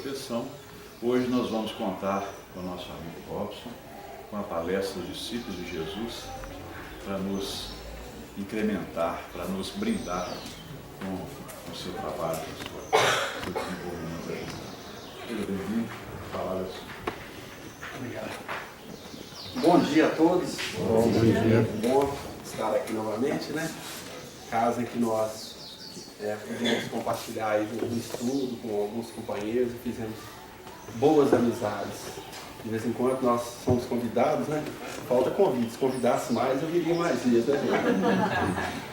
proteção. Hoje nós vamos contar com o nosso amigo Robson, com a palestra dos discípulos de Jesus, para nos incrementar, para nos brindar com o seu trabalho, com o seu desenvolvimento. Seja bem-vindo, palavras. Obrigado. Bom dia a todos. Bom dia. Bom estar aqui novamente, né? Casa em que nós pudemos compartilhar aí um estudo com alguns companheiros e fizemos boas amizades. De vez em quando nós somos convidados, né? Falta convite. Se convidasse mais, eu viria mais vezes, né?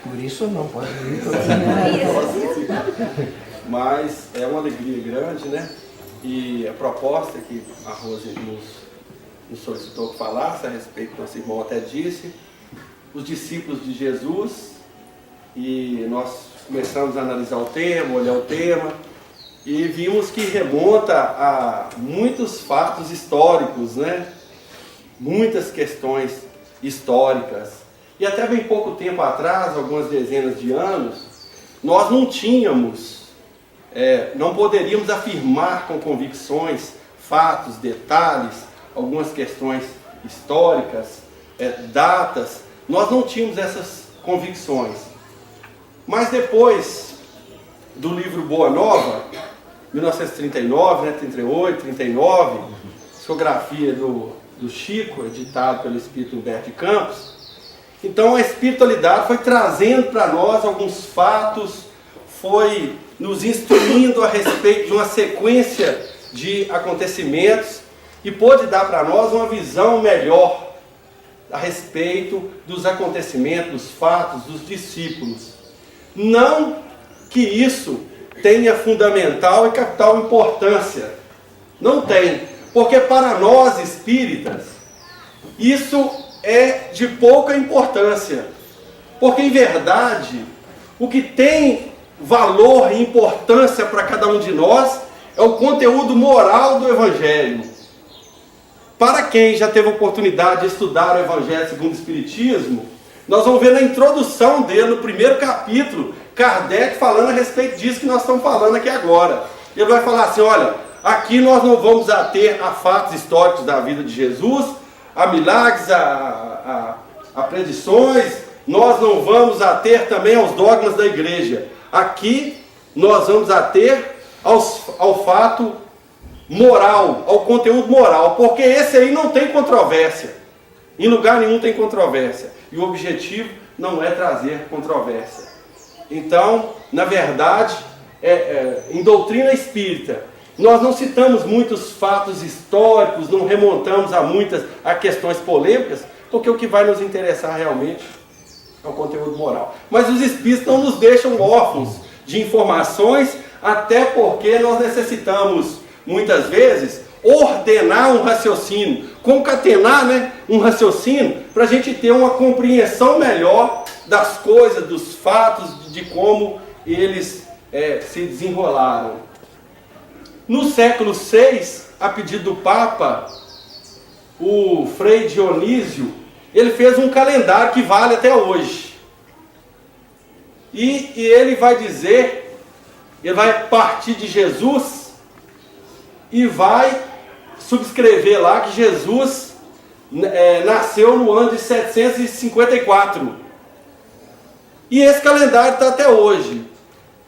Por isso não, pode vir. Mas é uma alegria grande, né? E a proposta que a Rose nos solicitou que falasse a respeito, que nosso irmão até disse, os discípulos de Jesus, e nós começamos a analisar o tema, olhar o tema, e vimos que remonta a muitos fatos históricos, né? Muitas questões históricas. E até bem pouco tempo atrás, algumas dezenas de anos, nós não tínhamos, não poderíamos afirmar com convicções, fatos, detalhes, algumas questões históricas, datas, nós não tínhamos essas convicções. Mas depois do livro Boa Nova, 1939, né, 38, 39, psicografia do Chico, editado pelo espírito Humberto de Campos, então a espiritualidade foi trazendo para nós alguns fatos, foi nos instruindo a respeito de uma sequência de acontecimentos e pôde dar para nós uma visão melhor a respeito dos acontecimentos, dos fatos, dos discípulos. Não que isso tenha fundamental e capital importância. Não tem. Porque para nós espíritas, isso é de pouca importância. Porque em verdade, o que tem valor e importância para cada um de nós é o conteúdo moral do Evangelho. Para quem já teve a oportunidade de estudar o Evangelho segundo o Espiritismo, nós vamos ver na introdução dele, no primeiro capítulo, Kardec falando a respeito disso que nós estamos falando aqui agora. Ele vai falar assim, olha, aqui nós não vamos ater a fatos históricos da vida de Jesus, a milagres, a predições, nós não vamos ater também aos dogmas da igreja. Aqui nós vamos ater ao fato moral, ao conteúdo moral, porque esse aí não tem controvérsia. Em lugar nenhum tem controvérsia. E o objetivo não é trazer controvérsia. Então, na verdade, em doutrina espírita, nós não citamos muitos fatos históricos, não remontamos a questões polêmicas, porque o que vai nos interessar realmente é o conteúdo moral. Mas os espíritos não nos deixam órfãos de informações, até porque nós necessitamos, muitas vezes, ordenar um raciocínio, concatenar, né, um raciocínio, para a gente ter uma compreensão melhor das coisas, dos fatos, de como eles se desenrolaram. No século VI, a pedido do Papa, o Frei Dionísio, ele fez um calendário que vale até hoje. E ele vai dizer, ele vai partir de Jesus e vai subscrever lá que Jesus nasceu no ano de 754. E esse calendário está até hoje.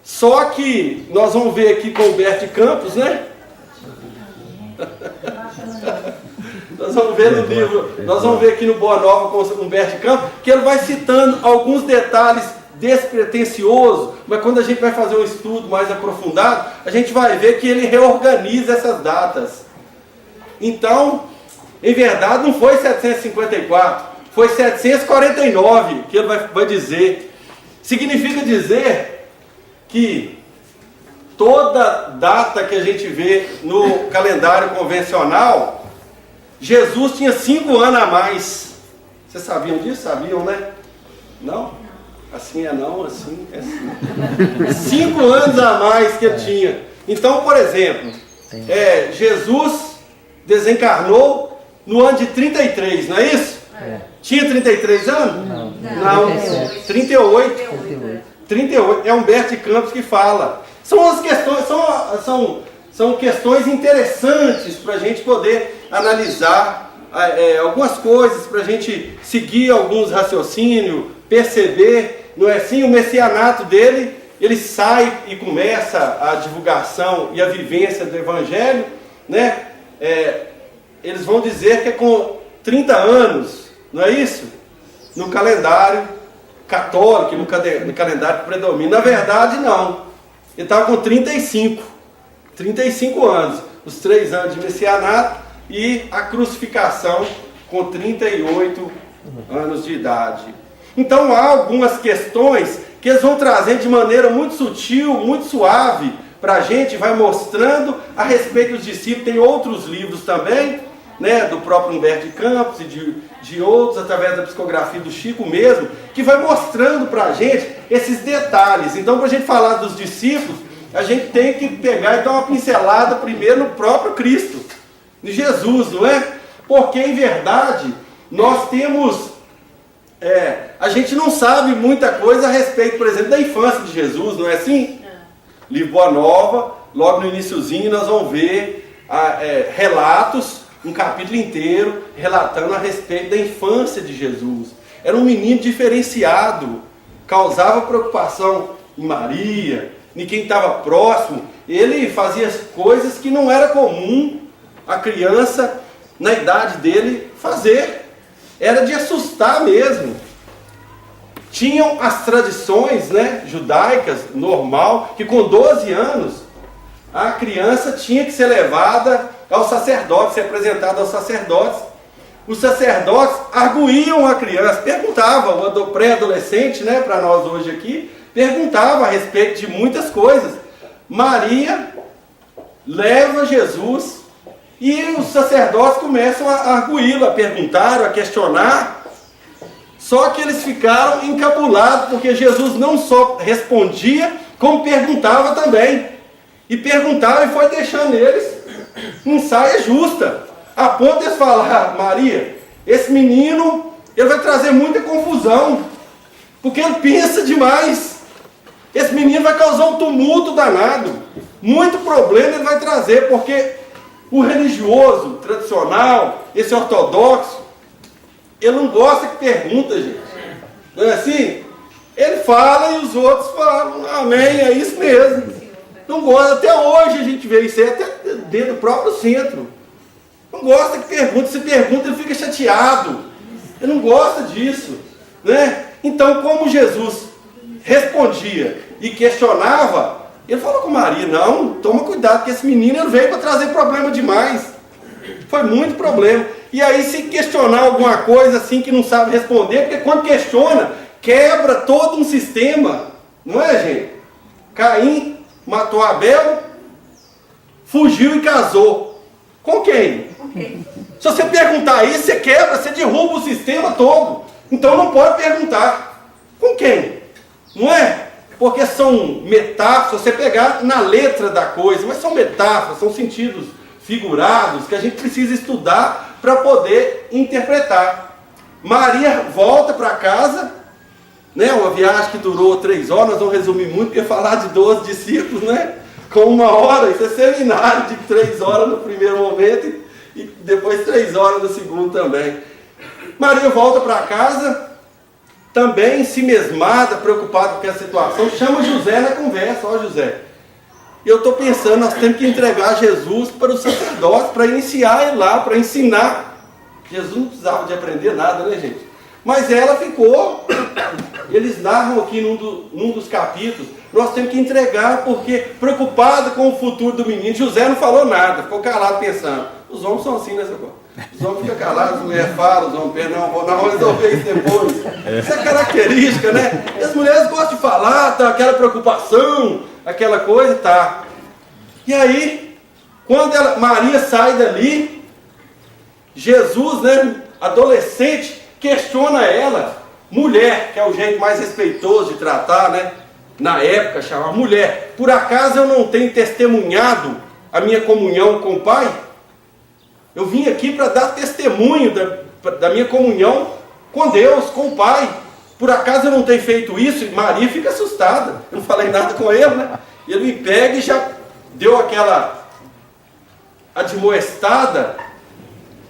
Só que nós vamos ver aqui com o Humberto de Campos, né? Nós vamos ver no livro, nós vamos ver aqui no Boa Nova com o Humberto de Campos, que ele vai citando alguns detalhes despretensiosos, mas quando a gente vai fazer um estudo mais aprofundado, a gente vai ver que ele reorganiza essas datas. Então, em verdade, não foi 754, foi 749 que ele vai dizer. Significa dizer que toda data que a gente vê no calendário convencional, Jesus tinha 5 anos a mais. Vocês sabiam disso? Sabiam, né? Não? Assim é não, assim é sim. 5 anos a mais que ele tinha. Então, por exemplo, Jesus desencarnou no ano de 33, não é isso? Tinha 33 anos? Não. 38. 38. É Humberto de Campos que fala. São as questões, São questões interessantes para a gente poder analisar algumas coisas, para a gente seguir alguns raciocínios, perceber, não é assim? O messianato dele, ele sai e começa a divulgação e a vivência do Evangelho, né? Eles vão dizer que é com 30 anos, não é isso? No calendário católico, no calendário que predomina. Na verdade, não. Ele estava com 35 anos. Os 3 anos de messianato e a crucificação com 38 anos de idade. Então há algumas questões que eles vão trazer de maneira muito sutil, muito suave, para a gente, vai mostrando a respeito dos discípulos. Tem outros livros também, né, do próprio Humberto de Campos e de outros, através da psicografia do Chico mesmo, que vai mostrando para a gente esses detalhes. Então, para a gente falar dos discípulos, a gente tem que pegar e dar uma pincelada primeiro no próprio Cristo, de Jesus, não é? Porque, em verdade, nós temos... a gente não sabe muita coisa a respeito, por exemplo, da infância de Jesus, não é assim? Livro Boa Nova, logo no iniciozinho nós vamos ver relatos, um capítulo inteiro, relatando a respeito da infância de Jesus. Era um menino diferenciado, causava preocupação em Maria, em quem estava próximo. Ele fazia coisas que não era comum a criança, na idade dele, fazer. Era de assustar mesmo. Tinham as tradições, né, judaicas, normal, que com 12 anos a criança tinha que ser levada ao sacerdote, ser apresentada aos sacerdotes. Os sacerdotes arguíam a criança, perguntavam, o pré-adolescente, né, para nós hoje aqui, perguntava a respeito de muitas coisas. Maria leva Jesus e os sacerdotes começam a arguí-lo, a perguntar, a questionar. Só que eles ficaram encabulados, porque Jesus não só respondia, como perguntava também. E perguntava e foi deixando eles em saia justa. A ponto de eles falar: Maria, esse menino, ele vai trazer muita confusão, porque ele pensa demais. Esse menino vai causar um tumulto danado. Muito problema ele vai trazer, porque o religioso, tradicional, esse ortodoxo, ele não gosta que pergunta, gente. Não é assim? Ele fala e os outros falam: amém, é isso mesmo. Não gosta. Até hoje a gente vê isso aí, até dentro do próprio centro. Não gosta que pergunta. Se pergunta, ele fica chateado. Ele não gosta disso, né? Então, como Jesus respondia e questionava, ele falou com Maria: não, toma cuidado, que esse menino ele veio para trazer problema demais. Foi muito problema. E aí, se questionar alguma coisa assim que não sabe responder, porque quando questiona, quebra todo um sistema, não é, gente? Caim matou Abel, fugiu e casou. Com quem? Se você perguntar isso, você quebra, você derruba o sistema todo. Então não pode perguntar. Com quem? Não é? Porque são metáforas, você pegar na letra da coisa, mas são metáforas, são sentidos figurados que a gente precisa estudar para poder interpretar. Maria volta para casa, né? Uma viagem que durou 3 horas, nós vamos resumir muito, porque falar de 12 discípulos, né? Com 1 hora, isso é seminário de 3 horas no primeiro momento e depois 3 horas no segundo também. Maria volta para casa, também ensimesmada, preocupada com a situação, chama José na conversa: ó José, eu estou pensando, nós temos que entregar Jesus para os sacerdotes, para iniciar ele lá, para ensinar. Jesus não precisava de aprender nada, né, gente? Mas ela ficou, eles narram aqui num dos capítulos, nós temos que entregar, porque preocupado com o futuro do menino. José não falou nada, ficou calado pensando. Os homens são assim nessa coisa. Os homens ficam calados, as mulheres falam, os homens pensam: não, vamos resolver isso depois. Isso é característica, né? E as mulheres gostam de falar, tá, aquela preocupação, aquela coisa, tá. E aí, quando Maria sai dali, Jesus, né, adolescente, questiona ela. Mulher, que é o jeito mais respeitoso de tratar, né? Na época, chamava mulher: por acaso eu não tenho testemunhado a minha comunhão com o Pai? Eu vim aqui para dar testemunho da minha comunhão com Deus, com o Pai. Por acaso eu não tenho feito isso? E Maria fica assustada. Eu não falei nada com ele, né? Ele me pega e já deu aquela admoestada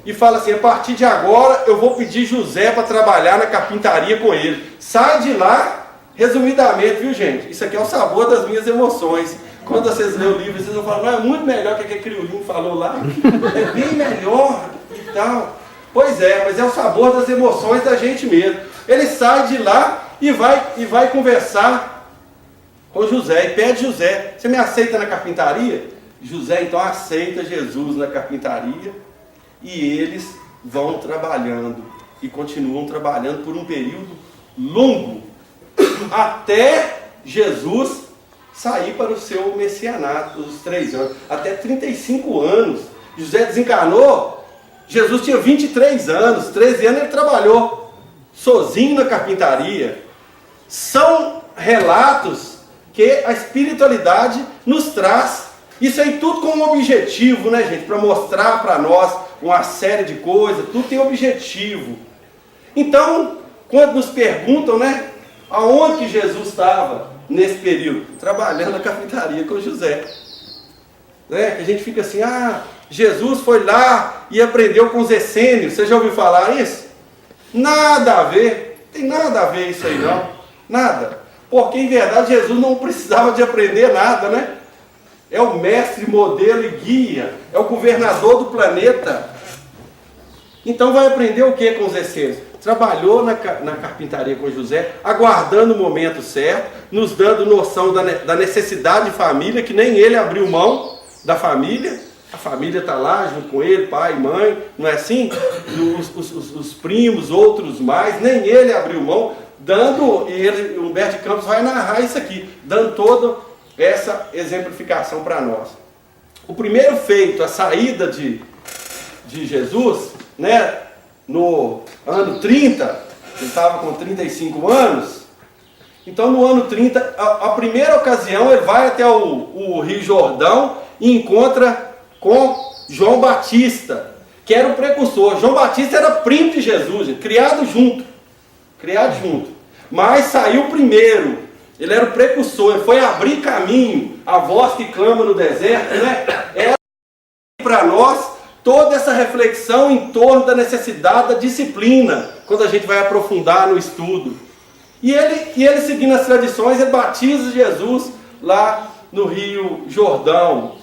e fala assim: a partir de agora eu vou pedir José para trabalhar na carpintaria com ele. Sai de lá, resumidamente, viu gente? Isso aqui é o sabor das minhas emoções. Quando vocês lêem o livro, vocês vão falar: não, é muito melhor que aquele crioulinho falou lá. É bem melhor e tal. Pois é, mas é o sabor das emoções da gente mesmo. Ele sai de lá e vai conversar com José e pede: José, você me aceita na carpintaria? José então aceita Jesus na carpintaria e eles vão trabalhando e continuam trabalhando por um período longo até Jesus sair para o seu messianato, os 3 anos, até 35 anos. José desencarnou, Jesus tinha 23 anos, 13 anos ele trabalhou sozinho na carpintaria. São relatos que a espiritualidade nos traz. Isso aí tudo com um objetivo, né, gente? Para mostrar para nós uma série de coisas, tudo tem objetivo. Então, quando nos perguntam, né, aonde que Jesus estava nesse período? Trabalhando na carpintaria com José. Né? Que a gente fica assim: Jesus foi lá e aprendeu com os essênios. Você já ouviu falar isso? Nada a ver, tem nada a ver isso aí não, nada. Porque em verdade Jesus não precisava de aprender nada, né? É o mestre, modelo e guia, é o governador do planeta. Então vai aprender o que com os essênios? Trabalhou na carpintaria com José, aguardando o momento certo, nos dando noção da necessidade de família, que nem ele abriu mão da família. A família está lá junto com ele, pai, mãe, não é assim? Os primos, outros mais, nem ele abriu mão, dando, e ele, Humberto de Campos vai narrar isso aqui, dando toda essa exemplificação para nós. O primeiro feito, a saída de Jesus, né, no ano 30, ele estava com 35 anos, então no ano 30, a primeira ocasião, ele vai até o Rio Jordão e encontra com João Batista, que era o precursor. João Batista era primo de Jesus, gente, criado junto, mas saiu primeiro, ele era o precursor, ele foi abrir caminho, a voz que clama no deserto, né? Era para nós toda essa reflexão em torno da necessidade da disciplina, quando a gente vai aprofundar no estudo. E ele seguindo as tradições, ele batiza Jesus lá no Rio Jordão.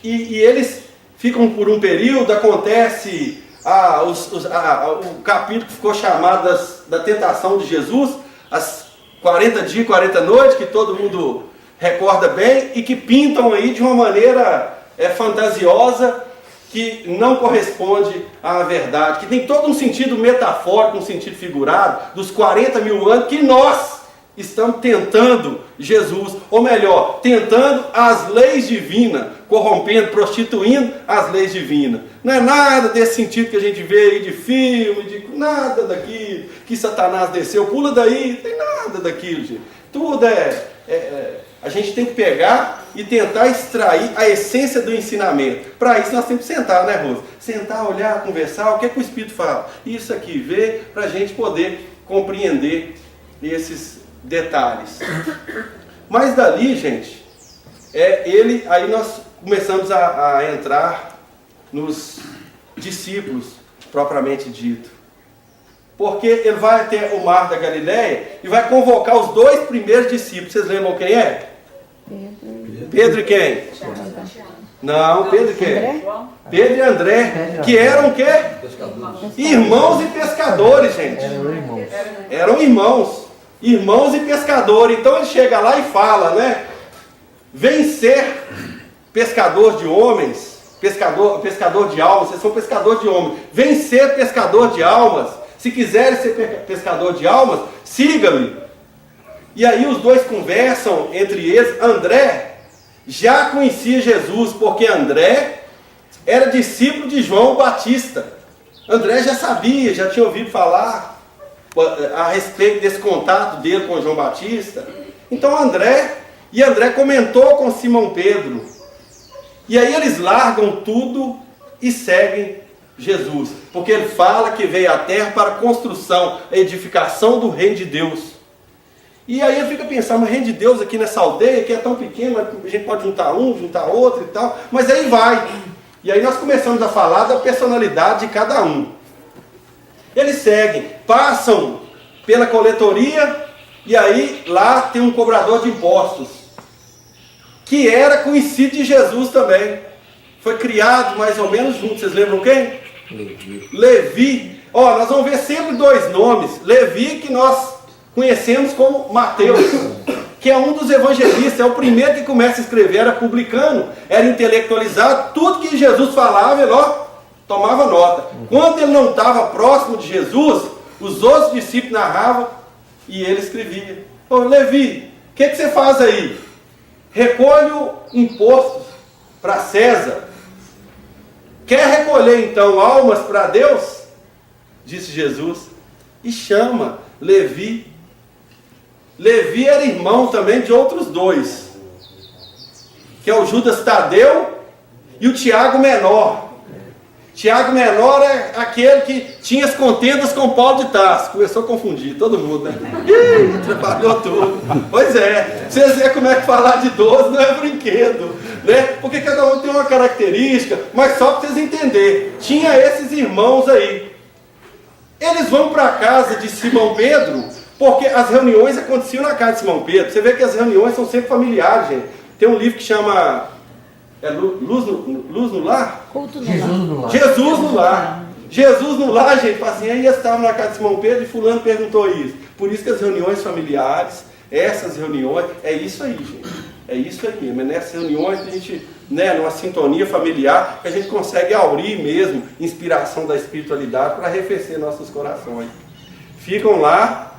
E eles ficam por um período, acontece o capítulo que ficou chamado da tentação de Jesus, as 40 dias e 40 noites, que todo mundo recorda bem, e que pintam aí de uma maneira fantasiosa, que não corresponde à verdade, que tem todo um sentido metafórico, um sentido figurado, dos 40 mil anos que nós estamos tentando Jesus, ou melhor, tentando as leis divinas, corrompendo, prostituindo as leis divinas. Não é nada desse sentido que a gente vê aí de filme, de nada daquilo, que Satanás desceu, pula daí, não tem nada daquilo, gente. Tudo a gente tem que pegar e tentar extrair a essência do ensinamento. Para isso nós temos que sentar, né, Rosa? Sentar, olhar, conversar, o que é que o Espírito fala? Isso aqui, ver, para a gente poder compreender esses detalhes. Mas dali, gente, aí nós começamos a entrar nos discípulos, propriamente dito. Porque ele vai até o mar da Galileia e vai convocar os 2 primeiros discípulos. Vocês lembram quem é? Pedro e quem? Não, Pedro e quem? Pedro e André, que eram o quê? Irmãos e pescadores, gente. Eram irmãos. Irmãos e pescadores. Então ele chega lá e fala, né? Vem ser pescador de homens, pescador de almas. Vocês são pescador de homens. Vem ser pescador de almas. Se quiserem ser pescador de almas, siga-me. E aí os 2 conversam entre eles. André já conhecia Jesus, porque André era discípulo de João Batista. André já sabia, já tinha ouvido falar a respeito desse contato dele com João Batista. Então André comentou com Simão Pedro. E aí eles largam tudo e seguem Jesus, porque ele fala que veio à terra para a construção, a edificação do reino de Deus. E aí ele fica pensando: mas o reino de Deus aqui nessa aldeia, que é tão pequeno, a gente pode juntar um, juntar outro e tal. Mas aí vai. E aí nós começamos a falar da personalidade de cada um. Eles seguem, passam pela coletoria, e aí lá tem um cobrador de impostos, que era conhecido de Jesus também. Foi criado mais ou menos junto. Vocês lembram quem? Levi. Ó, nós vamos ver sempre dois nomes. Levi, que nós conhecemos como Mateus, que é um dos evangelistas, é o primeiro que começa a escrever, era publicano, era intelectualizado, tudo que Jesus falava, ele tomava nota. Quando ele não estava próximo de Jesus, os outros discípulos narravam e ele escrevia. Ô Levi, o que você faz aí? Recolho impostos para César. Quer recolher então almas para Deus? Disse Jesus. E chama Levi. Levi era irmão também de outros dois, que é o Judas Tadeu e o Tiago Menor. Tiago Menor é aquele que tinha as contendas com Paulo de Tarso. Começou a confundir todo mundo, né? Ih, atrapalhou tudo. Pois é, vocês veem como é que falar de idoso não é brinquedo, né? Porque cada um tem uma característica, mas só para vocês entenderem. Tinha esses irmãos aí. Eles vão para a casa de Simão Pedro, porque as reuniões aconteciam na casa de Simão Pedro. Você vê que as reuniões são sempre familiares, gente. Tem um livro que chama Luz no Lar? Culto no Jesus no lar. lar. Jesus no Lar. Jesus no lar, gente, fala assim, aí eles estavam na casa de Simão Pedro e fulano perguntou isso. Por isso que as reuniões familiares, essas reuniões, é isso aí, gente. É isso aí mesmo. É nessas reuniões que a gente, numa sintonia familiar, que a gente consegue aurir mesmo inspiração da espiritualidade para arrefecer nossos corações. Ficam lá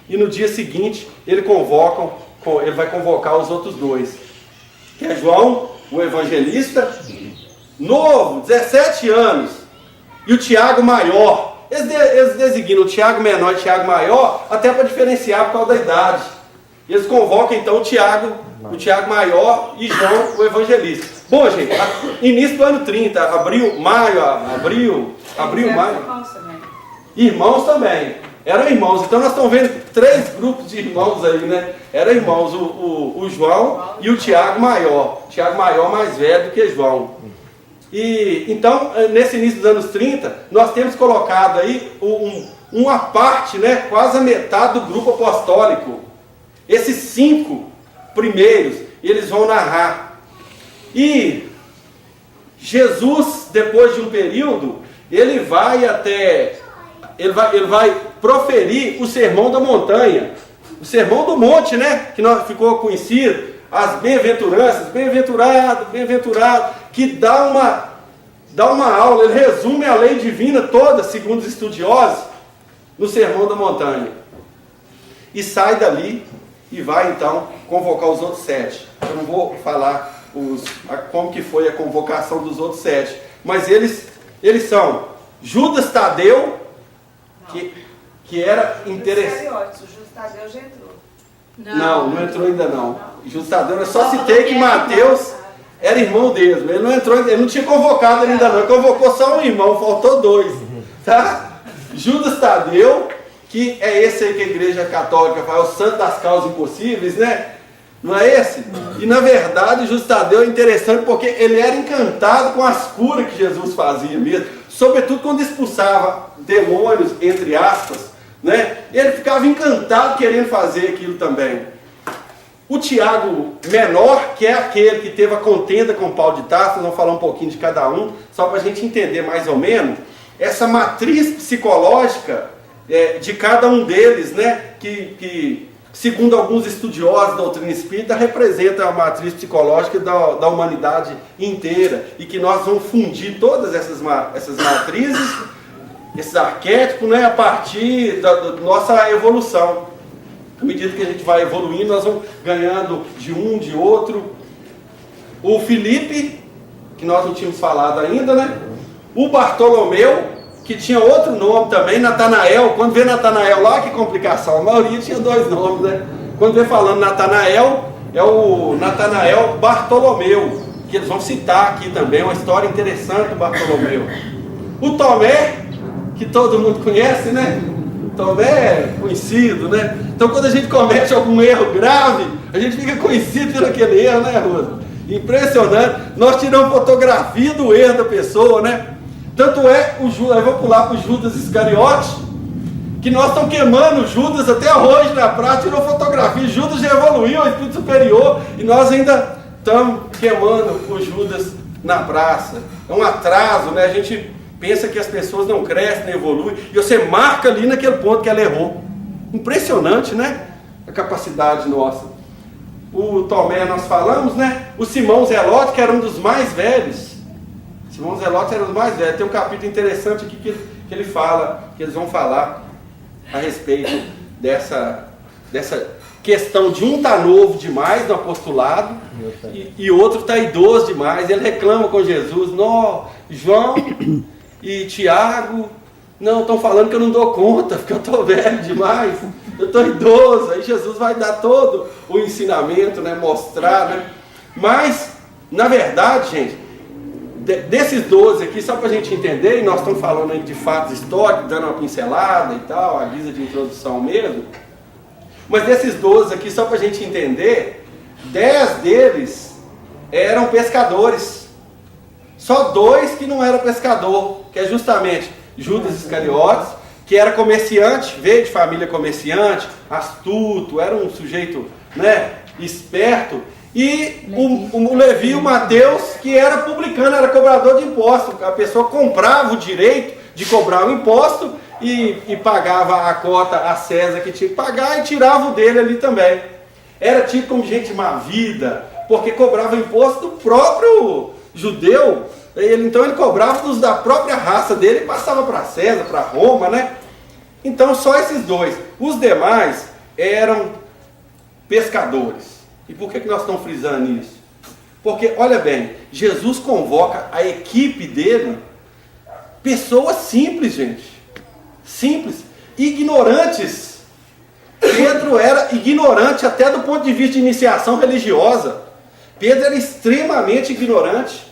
e no dia seguinte ele vai convocar os outros dois, que é João, o evangelista, novo, 17 anos, e o Tiago maior. Eles designam o Tiago menor e o Tiago maior, até para diferenciar por causa da idade. Eles convocam então o Tiago maior e João, o evangelista. Bom, gente, início do ano 30, abril, maio. Irmãos também. Eram irmãos. Então nós estamos vendo 3 grupos de irmãos aí, né? Eram irmãos, o João e o Tiago maior. Tiago maior mais velho do que João. E então, nesse início dos anos 30, nós temos colocado aí uma parte, né? Quase a metade do grupo apostólico. Esses 5 primeiros, eles vão narrar. E Jesus, depois de um período, ele vai proferir o sermão da montanha, o sermão do monte, né? Que ficou conhecido, as bem-aventuranças, bem-aventurado, bem-aventurado, que dá uma aula, ele resume a lei divina toda, segundo os estudiosos, no sermão da montanha. E sai dali e vai então convocar os outros 7. Eu não vou falar como que foi a convocação dos outros 7, mas eles são Judas Tadeu, que era interessante. O Judas Tadeu já entrou. Não entrou ainda não. Judas Tadeu, eu só citei que Mateus era irmão deles, ele não entrou, ele não tinha convocado ainda não, ele convocou só um irmão, faltou 2, tá? Judas Tadeu, que é esse aí que a igreja católica fala, o santo das causas impossíveis, né? Não é esse? E na verdade o Judas Tadeu é interessante porque ele era encantado com as curas que Jesus fazia mesmo, sobretudo quando expulsava demônios, entre aspas, né? Ele ficava encantado querendo fazer aquilo também. O Tiago menor, que é aquele que teve a contenda com Paulo de Tarso, nós vamos falar um pouquinho de cada um, só para a gente entender mais ou menos essa matriz psicológica de cada um deles, né? Que segundo alguns estudiosos da doutrina espírita, representa a matriz psicológica da humanidade inteira, e que nós vamos fundir todas essas matrizes, esses arquétipos, né, a partir da nossa evolução. À medida que a gente vai evoluindo, nós vamos ganhando de um, de outro. O Felipe, que nós não tínhamos falado ainda, né? O Bartolomeu, que tinha outro nome também, Natanael. Quando vê Natanael lá, que complicação, a maioria tinha 2 nomes, né? Quando vê falando Natanael, é o Natanael Bartolomeu, que eles vão citar aqui também, uma história interessante do Bartolomeu. O Tomé, que todo mundo conhece, né? Tomé é conhecido, né? Então quando a gente comete algum erro grave, a gente fica conhecido por aquele erro, né, Rosa? Impressionante. Nós tiramos fotografia do erro da pessoa, né? Tanto é, eu vou pular para o Judas Iscariote, que nós estamos queimando o Judas até hoje na praça, tirou fotografia. Judas já evoluiu, o Espírito Superior, e nós ainda estamos queimando o Judas na praça. É um atraso, né? A gente pensa que as pessoas não crescem, não evoluem, e você marca ali naquele ponto que ela errou. Impressionante, né? A capacidade nossa. O Tomé nós falamos, né? O Simão Zelote, que era um dos mais velhos. Simão Zelote era um dos mais velhos. Tem um capítulo interessante aqui que ele fala, que eles vão falar a respeito dessa questão de um tá novo demais no apostolado e outro tá idoso demais. Ele reclama com Jesus: não, João e Tiago, não, estão falando que eu não dou conta, porque eu estou velho demais, eu estou idoso. Aí Jesus vai dar todo o ensinamento, né, mostrar, né? Mas, na verdade, gente, desses 12 aqui, só para a gente entender, e nós estamos falando aí de fatos históricos, dando uma pincelada e tal, a guisa de introdução mesmo, mas desses 12 aqui, só para a gente entender, 10 deles eram pescadores, só 2 que não eram pescador, que é justamente Judas Iscariotes, que era comerciante, veio de família comerciante, astuto, era um sujeito, né, esperto, e o Levi, o Mateus, que era publicano, era cobrador de imposto. A pessoa comprava o direito de cobrar o imposto e pagava a cota a César que tinha que pagar e tirava o dele ali também. Era tido como gente má vida, porque cobrava imposto do próprio judeu. Então ele cobrava dos da própria raça dele e passava para César, para Roma, né? Então só esses 2. Os demais eram pescadores. E por que nós estamos frisando isso? Porque, olha bem, Jesus convoca a equipe dele, pessoas simples, gente. Simples, ignorantes. Pedro era ignorante até do ponto de vista de iniciação religiosa. Pedro era extremamente ignorante.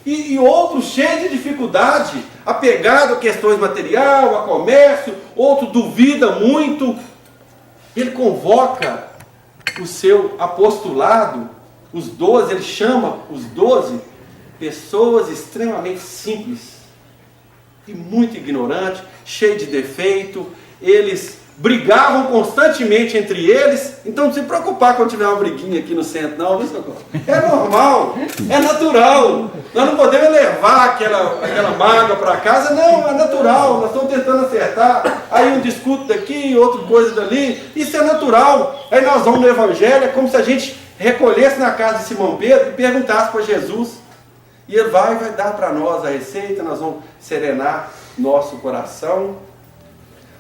E outro cheio de dificuldade, apegado a questões materiais, a comércio, outro duvida muito. Ele convoca o seu apostolado, os 12, ele chama os 12 pessoas extremamente simples e muito ignorantes, cheios de defeito. Eles brigavam constantemente entre eles. Então não se preocupar quando tiver uma briguinha aqui no centro, não, viu, Socorro? É normal, é natural. Nós não podemos levar aquela mágoa para casa, não, é natural. Nós estamos tentando acertar. Aí um discute daqui, outro coisa dali. Isso é natural. Aí nós vamos no Evangelho, é como se a gente recolhesse na casa de Simão Pedro e perguntasse para Jesus. E ele vai dar para nós a receita, nós vamos serenar nosso coração.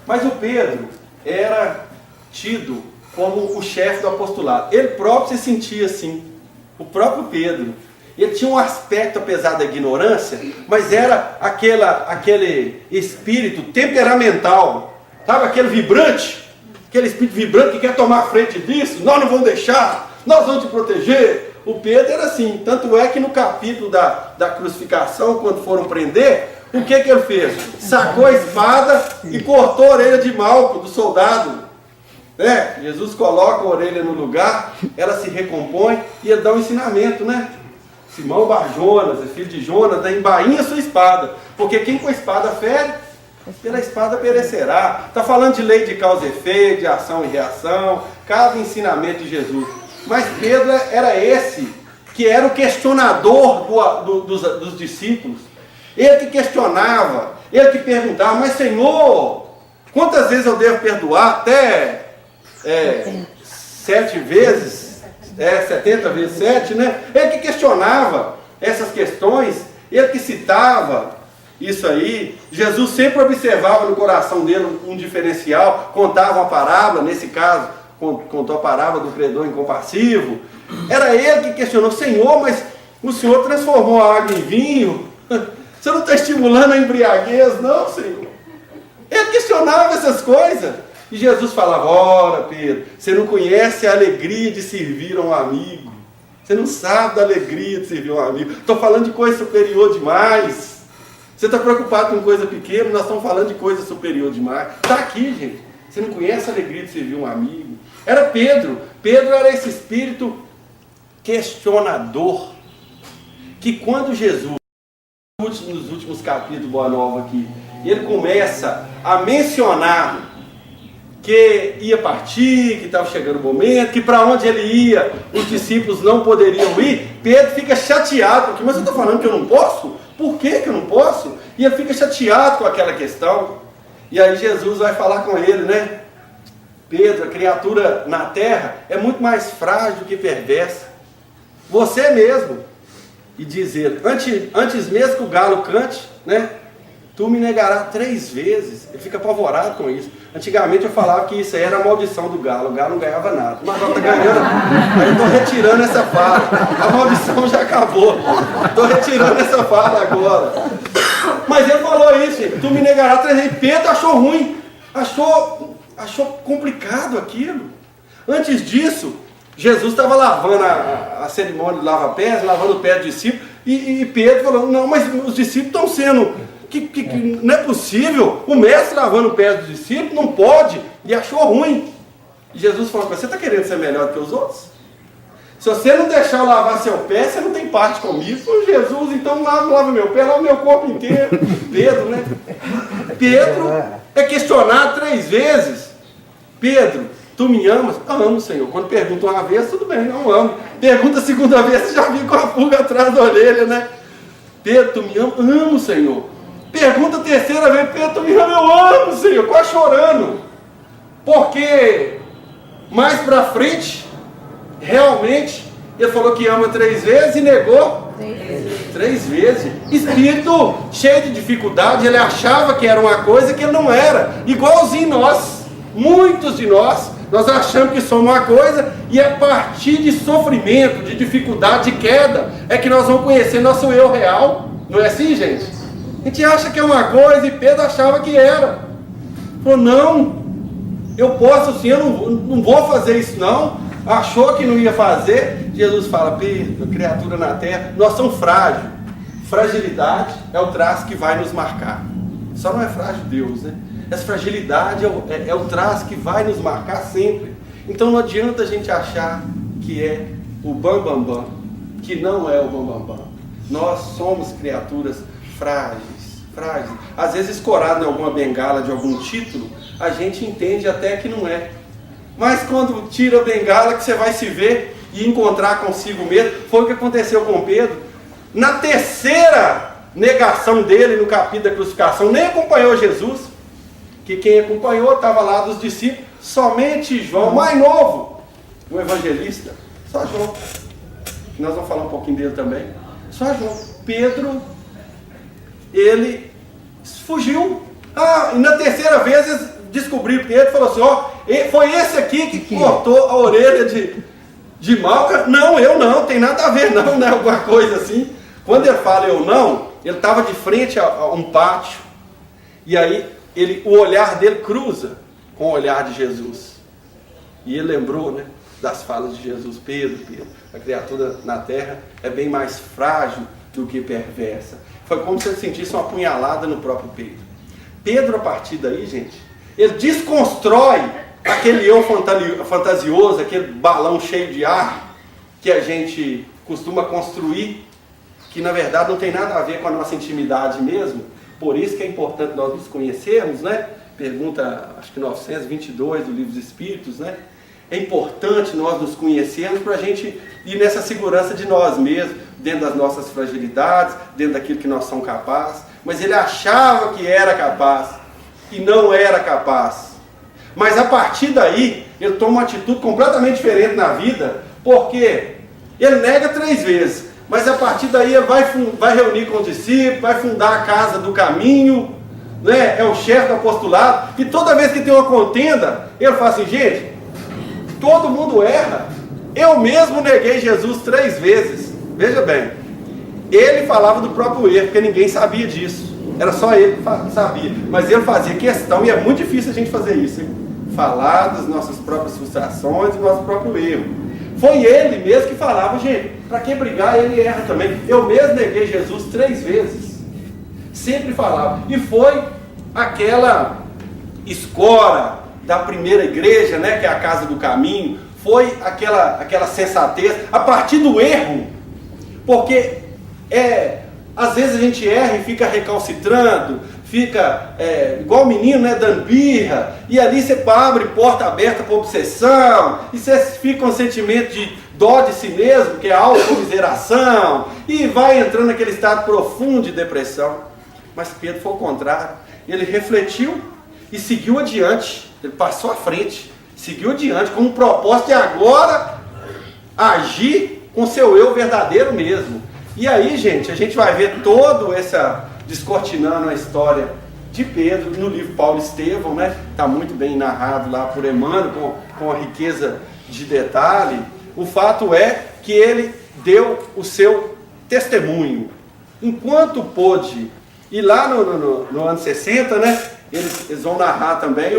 Mas o Pedro era tido como o chefe do apostolado. Ele próprio se sentia assim. O próprio Pedro. Ele tinha um aspecto, apesar da ignorância, mas era aquele espírito temperamental. Sabe, aquele vibrante? Aquele espírito vibrante que quer tomar a frente disso. Nós não vamos deixar, nós vamos te proteger. O Pedro era assim. Tanto é que no capítulo da crucificação, quando foram prender, o que ele fez? Sacou a espada e cortou a orelha de Malco, do soldado. Né? Jesus coloca a orelha no lugar, ela se recompõe e ele dá um ensinamento, né? Simão Bar-Jonas, é filho de Jonas, embainha sua espada, porque quem com a espada fere, pela espada perecerá. Está falando de lei de causa e efeito, de ação e reação, cada ensinamento de Jesus. Mas Pedro era esse, que era o questionador dos discípulos. Ele que questionava, ele que perguntava: mas Senhor, quantas vezes eu devo perdoar? Até 7 vezes? 70 vezes 7, né? Ele que questionava essas questões, ele que citava isso aí. Jesus sempre observava no coração dele um diferencial, contava uma parábola, nesse caso, contou a parábola do credor incompassivo. Era ele que questionou: Senhor, mas o Senhor transformou a água em vinho? Você não está estimulando a embriaguez, não, Senhor? Ele questionava essas coisas. E Jesus falava: ora, Pedro, você não conhece a alegria de servir a um amigo. Você não sabe da alegria de servir a um amigo. Estou falando de coisa superior demais. Você está preocupado com coisa pequena, nós estamos falando de coisa superior demais. Está aqui, gente. Você não conhece a alegria de servir um amigo. Era Pedro. Pedro era esse espírito questionador. que quando Jesus, nos últimos capítulos Boa Nova aqui, ele começa a mencionar que ia partir, que estava chegando o momento, que para onde ele ia, os discípulos não poderiam ir, Pedro fica chateado, porque, mas eu estou falando que eu não posso? Por que eu não posso? E ele fica chateado com aquela questão, e aí Jesus vai falar com ele, né? Pedro, a criatura na terra é muito mais frágil do que perversa. Você mesmo, e diz ele, antes mesmo que o galo cante, né? Tu me negarás 3 vezes. Ele fica apavorado com isso. Antigamente eu falava que isso aí era a maldição do galo. O galo não ganhava nada. Mas agora está ganhando. Aí eu estou retirando essa fala. A maldição já acabou. Estou retirando essa fala agora. Mas ele falou isso, gente. Tu me negarás 3 vezes. Pedro achou ruim. Achou complicado aquilo. Antes disso, Jesus estava lavando a cerimônia de lava-pés, lavando o pé do discípulo. E Pedro falou, não, mas os discípulos estão sendo... Que não é possível, o mestre lavando o pé dos discípulos, não pode, e achou ruim. E Jesus falou, você está querendo ser melhor do que os outros? Se você não deixar eu lavar seu pé, você não tem parte comigo. Jesus, então lava meu pé, lava meu corpo inteiro. Pedro, né? Pedro é questionado 3 vezes. Pedro, tu me amas? Amo, Senhor. Quando pergunta uma vez, tudo bem, não amo. Pergunta a segunda vez, você já viu com a pulga atrás da orelha, né? Pedro, tu me amas? Amo, Senhor. Pergunta a 3ª vez, Pedro, tu me ama? Eu amo, Senhor, quase chorando. Porque mais pra frente, realmente, ele falou que ama 3 vezes e negou 3 vezes. Espírito cheio de dificuldade, ele achava que era uma coisa que ele não era. Igualzinho nós, muitos de nós achamos que somos uma coisa e a partir de sofrimento, de dificuldade, de queda, é que nós vamos conhecer nosso eu real. Não é assim, gente? A gente acha que é uma coisa e Pedro achava que era. Falou, não, eu posso sim, eu não vou fazer isso não. Achou que não ia fazer. Jesus fala, Pedro, criatura na terra, nós somos frágeis. Fragilidade é o traço que vai nos marcar. Só não é frágil Deus, né? Essa fragilidade é o traço que vai nos marcar sempre. Então não adianta a gente achar que é o bam, que não é o bam. Nós somos criaturas frágeis. Às vezes escorado em alguma bengala de algum título, a gente entende até que não é. Mas quando tira a bengala, que você vai se ver e encontrar consigo mesmo, foi o que aconteceu com Pedro. Na 3ª negação dele no capítulo da crucificação, nem acompanhou Jesus, que quem acompanhou estava lá dos discípulos, somente João, mais novo, o evangelista, só João. Nós vamos falar um pouquinho dele também. Só João. Pedro, ele fugiu. E na 3ª vez eles descobriram Pedro e falou assim, foi esse aqui que cortou a orelha de Malca? Não, eu não, tem nada a ver não, né? Alguma coisa assim. Quando ele fala eu não, ele estava de frente a um pátio, e aí o olhar dele cruza com o olhar de Jesus. E ele lembrou, né, das falas de Jesus, Pedro, a criatura na terra é bem mais frágil do que perversa. Foi como se ele sentisse uma punhalada no próprio peito. Pedro, a partir daí, gente, ele desconstrói aquele eu fantasioso, aquele balão cheio de ar que a gente costuma construir, que na verdade não tem nada a ver com a nossa intimidade mesmo. Por isso que é importante nós nos conhecermos, né? Pergunta, acho que 922 do Livro dos Espíritos, né? É importante nós nos conhecermos para a gente ir nessa segurança de nós mesmos, dentro das nossas fragilidades, dentro daquilo que nós somos capazes. Mas ele achava que era capaz e não era capaz. Mas a partir daí, ele toma uma atitude completamente diferente na vida, porque ele nega 3 vezes, mas a partir daí ele vai reunir com os discípulos, vai fundar a Casa do Caminho, né? É o chefe do apostolado, e toda vez que tem uma contenda, ele fala assim, gente, todo mundo erra. Eu mesmo neguei Jesus 3 vezes. Veja bem, ele falava do próprio erro, porque ninguém sabia disso. Era só ele que sabia. Mas ele fazia questão, e é muito difícil a gente fazer isso, hein? Falar das nossas próprias frustrações e do nosso próprio erro. Foi ele mesmo que falava, gente, para que brigar, ele erra também. Eu mesmo neguei Jesus 3 vezes. Sempre falava. E foi aquela escora da primeira igreja, né, que é a Casa do Caminho, foi aquela sensatez, a partir do erro, porque Às vezes a gente erra e fica recalcitrando, fica igual menino, né, dando birra, e ali você abre porta aberta para obsessão, e você fica com um sentimento de dó de si mesmo, que é autocomiseração, e vai entrando naquele estado profundo de depressão. Mas Pedro foi o contrário, ele refletiu e seguiu adiante, ele passou à frente, seguiu adiante com o propósito de agora agir com seu eu verdadeiro mesmo. E aí, gente, a gente vai ver todo essa descortinando a história de Pedro no livro Paulo e Estevão, né? Está muito bem narrado lá por Emmanuel, com a riqueza de detalhe. O fato é que ele deu o seu testemunho. Enquanto pôde, e lá no ano 60, né? Eles vão narrar também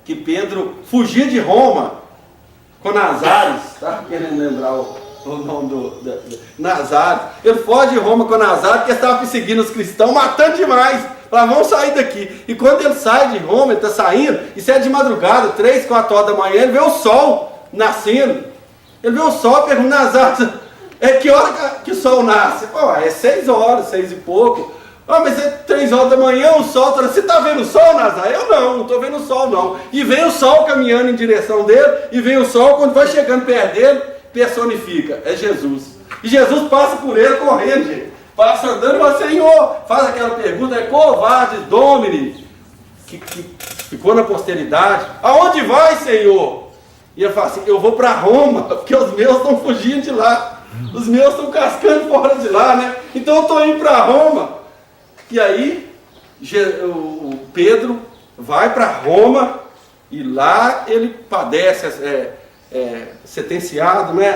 que Pedro fugia de Roma com Nazares, tá querendo lembrar o nome do Nazário. Ele foge de Roma com Nazário, porque estava perseguindo os cristãos, matando demais. Falaram, vamos sair daqui. E quando ele sai de Roma, ele está saindo, isso é de madrugada, 3, 4 horas da manhã, ele vê o sol nascendo. Ele vê o sol e pergunta, Nazário, que hora que o sol nasce? Pô, é 6 horas, 6 e pouco. Mas é 3 horas da manhã, o sol, você está vendo o sol, Nazário? Eu não estou vendo o sol não. E vem o sol caminhando em direção dele, e vem o sol, quando vai chegando perto dele, personifica, é Jesus. E Jesus passa por ele correndo, gente. Passa andando e fala, Senhor, faz aquela pergunta, covarde, Domini, que ficou na posteridade. Aonde vai, Senhor? E ele fala assim, eu vou para Roma, porque os meus estão fugindo de lá. Os meus estão cascando fora de lá, né? Então eu estou indo para Roma. E aí, o Pedro vai para Roma e lá ele padece, sentenciado, né,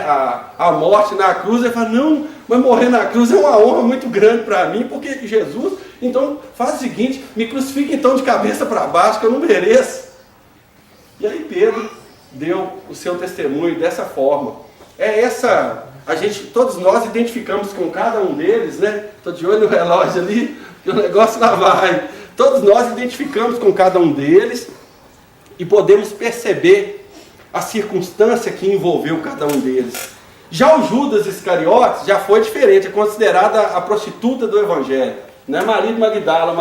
a morte na cruz. Ele fala, não, mas morrer na cruz é uma honra muito grande para mim, porque Jesus, então faz o seguinte, me crucifica então de cabeça para baixo, que eu não mereço. E aí Pedro deu o seu testemunho dessa forma. Todos nós identificamos com cada um deles, né? Estou de olho no relógio ali, que o negócio lá vai. Todos nós identificamos com cada um deles e podemos perceber a circunstância que envolveu cada um deles. Já o Judas Iscariotes já foi diferente, é considerada a prostituta do Evangelho. Não é Maria de Magdala,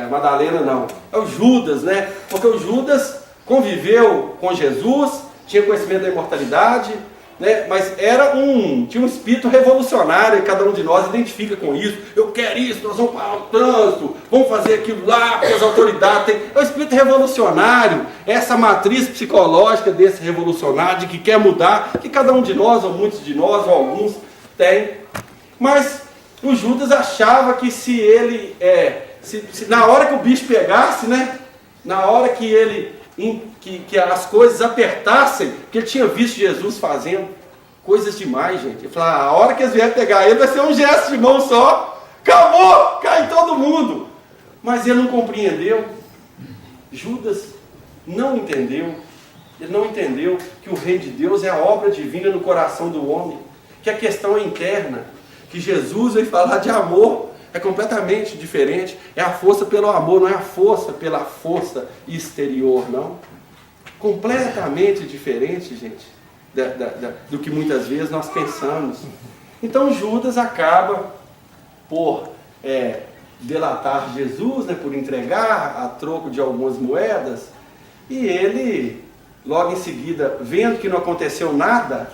Madalena não. É o Judas, né? Porque o Judas conviveu com Jesus, tinha conhecimento da imortalidade, né? Mas tinha um espírito revolucionário, e cada um de nós identifica com isso. Eu quero isso, nós vamos parar o trânsito, vamos fazer aquilo lá, porque as autoridades têm. É o espírito revolucionário, essa matriz psicológica desse revolucionário, que quer mudar, que cada um de nós, ou muitos de nós, ou alguns, tem. Mas o Judas achava que se ele, na hora que o bicho pegasse, né? Na hora que ele... Que as coisas apertassem, que ele tinha visto Jesus fazendo coisas demais, gente. Ele falou, a hora que eles vierem pegar ele, vai ser um gesto de mão só, acabou, cai todo mundo. Mas ele não compreendeu. Judas não entendeu. Ele não entendeu que o reino de Deus é a obra divina no coração do homem, que a questão é interna, que Jesus veio falar de amor. É completamente diferente. É a força pelo amor, não é a força pela força exterior, não. Completamente diferente, gente, do que muitas vezes nós pensamos. Então Judas acaba por delatar Jesus, né, por entregar a troco de algumas moedas. E ele, logo em seguida, vendo que não aconteceu nada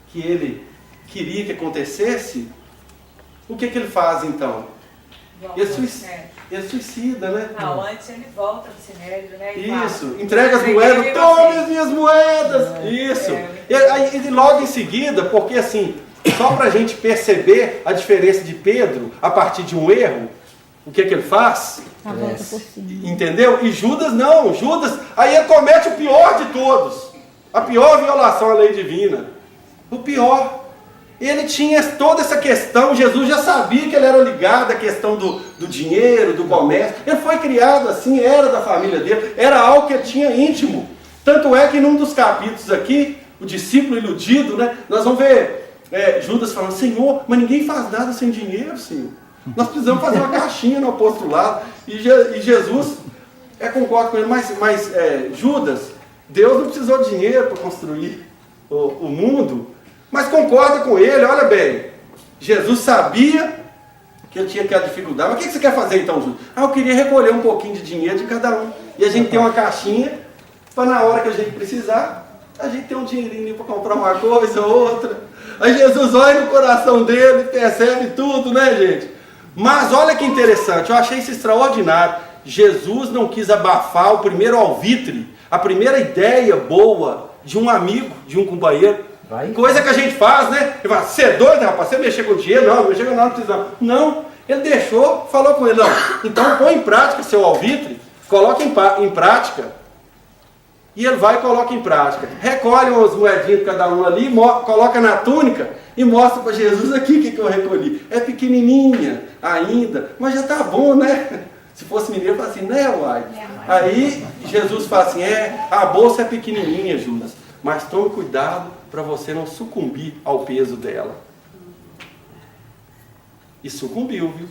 que ele queria que acontecesse, o que ele faz então? Ele suicida, né? Não, antes ele volta pro Sinédrio, né? Isso, entrega as moedas, tome as minhas moedas! Isso! E logo em seguida, porque assim, só para a gente perceber a diferença de Pedro a partir de um erro, o que ele faz? Entendeu? E Judas não, aí ele comete o pior de todos, a pior violação à lei divina, o pior. Ele tinha toda essa questão, Jesus já sabia que ele era ligado à questão do dinheiro, do comércio. Ele foi criado assim, era da família dele, era algo que ele tinha íntimo. Tanto é que num dos capítulos aqui, o discípulo iludido, né, nós vamos ver Judas falando, Senhor, mas ninguém faz nada sem dinheiro, Senhor. Nós precisamos fazer uma caixinha no apostolado. E Jesus, concordo com ele, mas Judas, Deus não precisou de dinheiro para construir o mundo. Mas concorda com ele, olha bem, Jesus sabia que ele tinha aquela dificuldade. Mas o que você quer fazer então, Judas? Eu queria recolher um pouquinho de dinheiro de cada um. E a gente tem uma caixinha para na hora que a gente precisar, a gente tem um dinheirinho para comprar uma coisa ou outra. Aí Jesus olha no coração dele, percebe tudo, né, gente? Mas olha que interessante, eu achei isso extraordinário. Jesus não quis abafar o primeiro alvitre, a primeira ideia boa de um amigo, de um companheiro. Coisa que a gente faz, né? Ele fala, você é doido, rapaz? Você mexer com dinheiro? Não, mexer com nada, não precisa não. Não, ele deixou, falou com ele, não. Então põe em prática seu alvitre, coloque em prática. E ele vai e coloca em prática. Recolhe umas moedinhas de cada um ali, coloca na túnica e mostra para Jesus aqui o que eu recolhi. É pequenininha ainda, mas já está bom, né? Se fosse mineiro, fala assim, né, uai? Aí Jesus fala assim, a bolsa é pequenininha, Judas, mas tome cuidado para você não sucumbir ao peso dela. E sucumbiu, viu?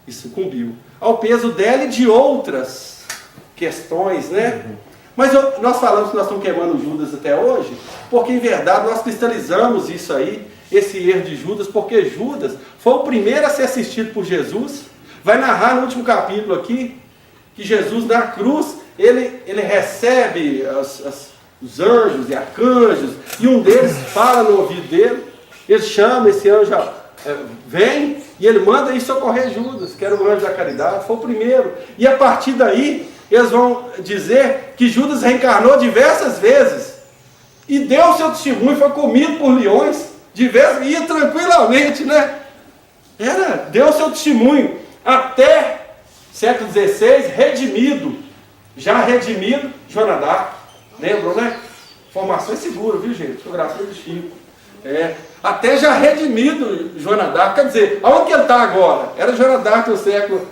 E sucumbiu. Ao peso dela e de outras questões, né? Mas nós falamos que nós estamos queimando Judas até hoje, porque em verdade nós cristalizamos isso aí, esse erro de Judas, porque Judas foi o primeiro a ser assistido por Jesus. Vai narrar no último capítulo aqui, que Jesus na cruz, ele recebe os anjos e arcanjos, e um deles fala no ouvido dele, ele chama esse anjo, vem, e ele manda ir socorrer Judas, que era o anjo da caridade, foi o primeiro. E a partir daí, eles vão dizer que Judas reencarnou diversas vezes, e deu seu testemunho, foi comido por leões, diversas, ia tranquilamente, né? Deu seu testemunho, até século XVI, já redimido, Joana d'Arc, lembram, né? Formação é segura, viu, gente? Fotografia do Chico. Até já redimido Joana d'Arc, quer dizer, aonde que ele está agora? Era Joana d'Arc no século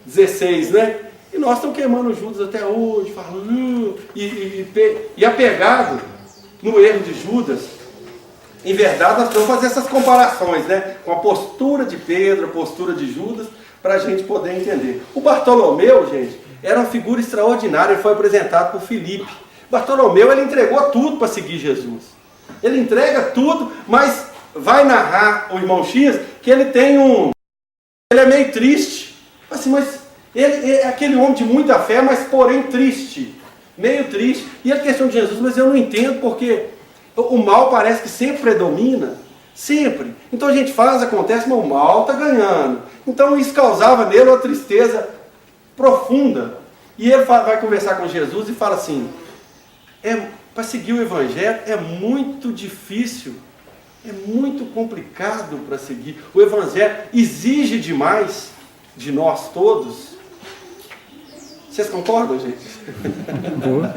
XVI, né? E nós estamos queimando Judas até hoje, falando, e apegado no erro de Judas. Em verdade, nós vamos fazer essas comparações, né? Com a postura de Pedro, a postura de Judas, para a gente poder entender. O Bartolomeu, gente, era uma figura extraordinária, ele foi apresentado por Filipe. Bartolomeu, ele entregou tudo para seguir Jesus. Ele entrega tudo, mas vai narrar o irmão X que ele tem ele é meio triste. Assim, mas ele é aquele homem de muita fé, mas porém triste. Meio triste. E ele questiona de Jesus, mas eu não entendo porque o mal parece que sempre predomina. Sempre. Então a gente acontece, mas o mal está ganhando. Então isso causava nele uma tristeza profunda. E ele vai conversar com Jesus e fala assim, para seguir o Evangelho é muito difícil, é muito complicado para seguir. O Evangelho exige demais de nós todos. Vocês concordam, gente? Boa.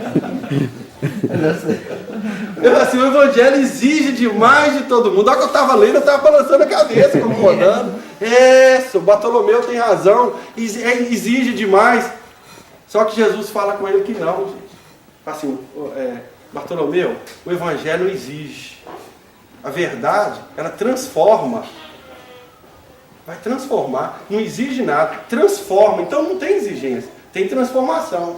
Assim, o Evangelho exige demais de todo mundo. Na hora que eu estava lendo, eu estava balançando a cabeça, concordando. O Bartolomeu tem razão, exige demais. Só que Jesus fala com ele que não, gente. Assim, Bartolomeu, o Evangelho não exige. A verdade, ela transforma. Vai transformar. Não exige nada. Transforma. Então não tem exigência. Tem transformação.